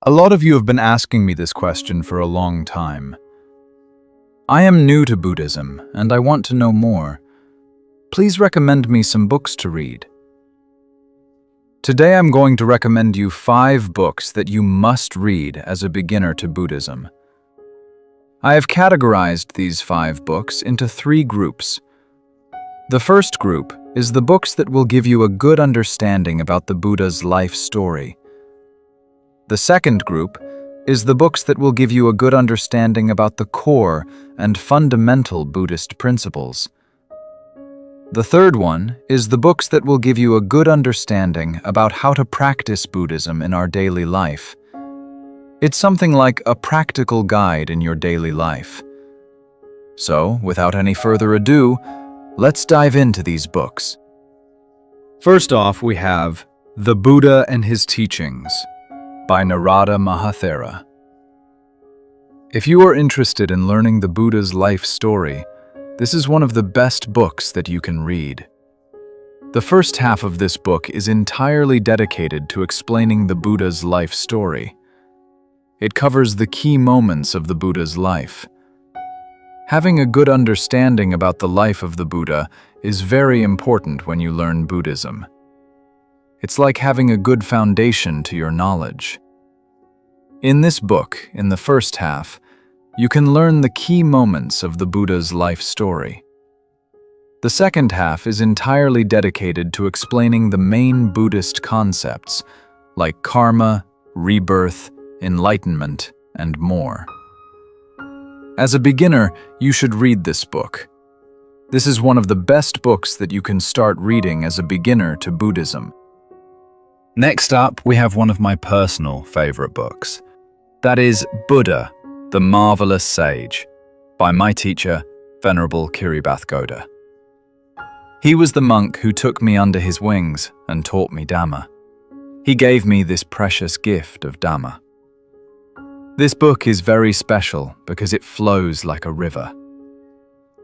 A lot of you have been asking me this question for a long time. I am new to Buddhism and I want to know more. Please recommend me some books to read. Today I'm going to recommend you 5 books that you must read as a beginner to Buddhism. I have categorized these 5 books into 3 groups. The first group is the books that will give you a good understanding about the Buddha's life story. The second group is the books that will give you a good understanding about the core and fundamental Buddhist principles. The third one is the books that will give you a good understanding about how to practice Buddhism in our daily life. It's something like a practical guide in your daily life. So, without any further ado, let's dive into these books. First off, we have The Buddha and His Teachings by Narada Mahathera. If you are interested in learning the Buddha's life story, this is one of the best books that you can read. The first half of this book is entirely dedicated to explaining the Buddha's life story. It covers the key moments of the Buddha's life. Having a good understanding about the life of the Buddha is very important when you learn Buddhism. It's like having a good foundation to your knowledge. In this book, in the first half, you can learn the key moments of the Buddha's life story. The second half is entirely dedicated to explaining the main Buddhist concepts, like karma, rebirth, enlightenment, and more. As a beginner, you should read this book. This is one of the best books that you can start reading as a beginner to Buddhism. Next up, we have one of my personal favorite books. That is Buddha, the Marvelous Sage, by my teacher, Venerable Kiribati. He was the monk who took me under his wings and taught me Dhamma. He gave me this precious gift of Dhamma. This book is very special because it flows like a river.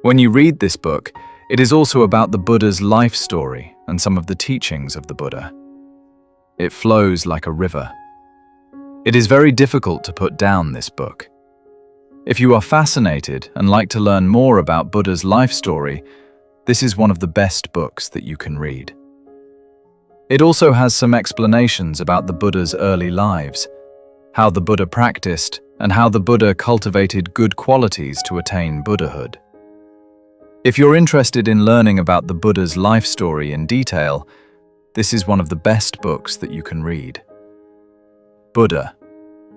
When you read this book, it is also about the Buddha's life story and some of the teachings of the Buddha. It flows like a river. It is very difficult to put down this book. If you are fascinated and like to learn more about Buddha's life story, this is one of the best books that you can read. It also has some explanations about the Buddha's early lives, how the Buddha practiced, and how the Buddha cultivated good qualities to attain Buddhahood. If you're interested in learning about the Buddha's life story in detail, this is one of the best books that you can read. Buddha,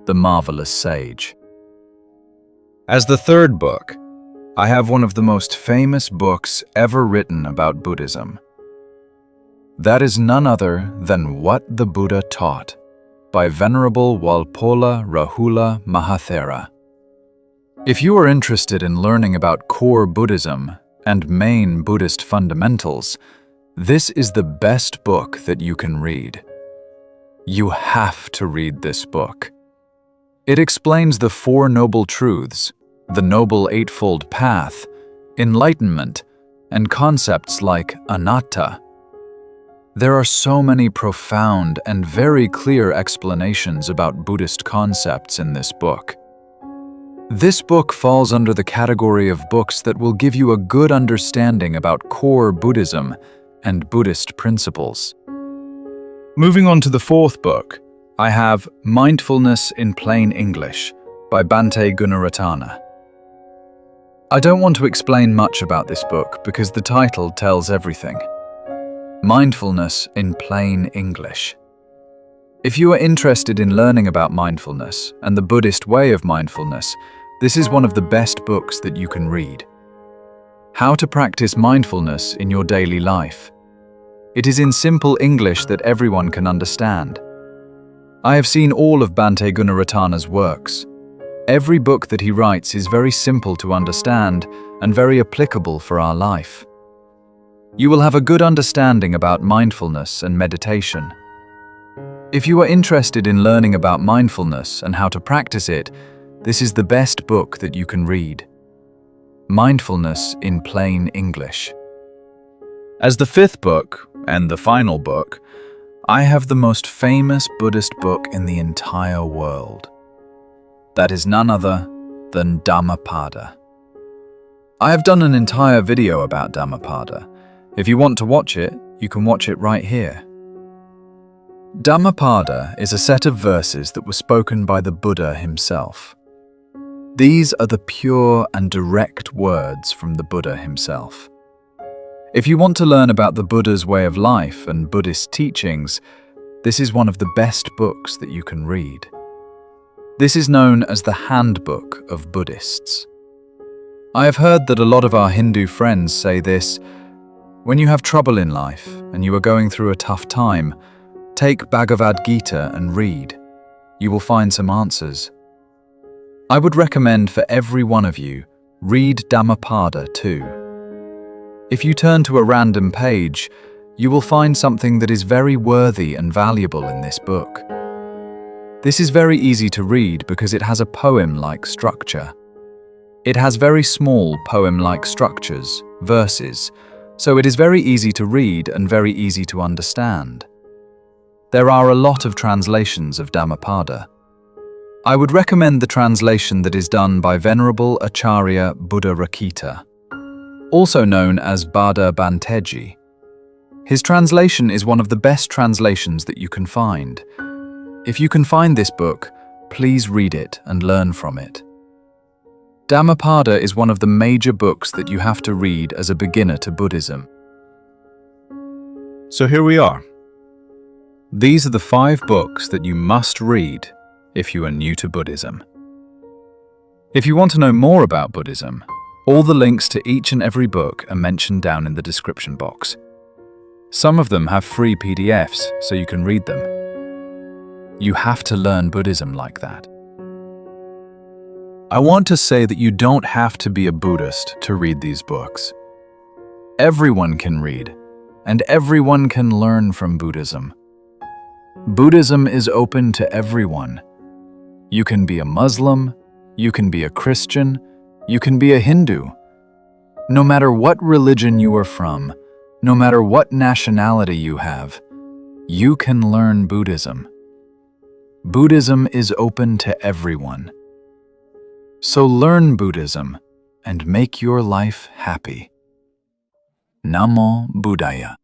the Marvelous Sage. As the third book, I have one of the most famous books ever written about Buddhism. That is none other than What the Buddha Taught by Venerable Walpola Rahula Mahathera. If you are interested in learning about core Buddhism and main Buddhist fundamentals, this is the best book that you can read. You have to read this book. It explains the 4 Noble Truths, the Noble Eightfold Path, enlightenment, and concepts like anatta. There are so many profound and very clear explanations about Buddhist concepts in this book. This book falls under the category of books that will give you a good understanding about core Buddhism and Buddhist principles. Moving on to the 4th book, I have Mindfulness in Plain English by Bhante Gunaratana. I don't want to explain much about this book because the title tells everything. Mindfulness in Plain English. If you are interested in learning about mindfulness and the Buddhist way of mindfulness, this is one of the best books that you can read. How to practice mindfulness in your daily life. It is in simple English that everyone can understand. I have seen all of Bhante Gunaratana's works. Every book that he writes is very simple to understand and very applicable for our life. You will have a good understanding about mindfulness and meditation. If you are interested in learning about mindfulness and how to practice it, this is the best book that you can read. Mindfulness in Plain English. As the 5th book, and the final book, I have the most famous Buddhist book in the entire world. That is none other than Dhammapada. I have done an entire video about Dhammapada. If you want to watch it, you can watch it right here. Dhammapada is a set of verses that were spoken by the Buddha himself. These are the pure and direct words from the Buddha himself. If you want to learn about the Buddha's way of life and Buddhist teachings, this is one of the best books that you can read. This is known as the Handbook of Buddhists. I have heard that a lot of our Hindu friends say this: when you have trouble in life and you are going through a tough time, take Bhagavad Gita and read. You will find some answers. I would recommend for every one of you, read Dhammapada too. If you turn to a random page, you will find something that is very worthy and valuable in this book. This is very easy to read because it has a poem-like structure. It has very small poem-like structures, verses, so it is very easy to read and very easy to understand. There are a lot of translations of Dhammapada. I would recommend the translation that is done by Venerable Acharya Buddharakkhita, also known as Bada Banteji. His translation is one of the best translations that you can find. If you can find this book, please read it and learn from it. Dhammapada is one of the major books that you have to read as a beginner to Buddhism. So here we are. These are the 5 books that you must read if you are new to Buddhism. If you want to know more about Buddhism, all the links to each and every book are mentioned down in the description box. Some of them have free PDFs, so you can read them. You have to learn Buddhism like that. I want to say that you don't have to be a Buddhist to read these books. Everyone can read, and everyone can learn from Buddhism. Buddhism is open to everyone. You can be a Muslim, you can be a Christian, you can be a Hindu. No matter what religion you are from, no matter what nationality you have, you can learn Buddhism. Buddhism is open to everyone. So learn Buddhism and make your life happy. Namo Buddhaya.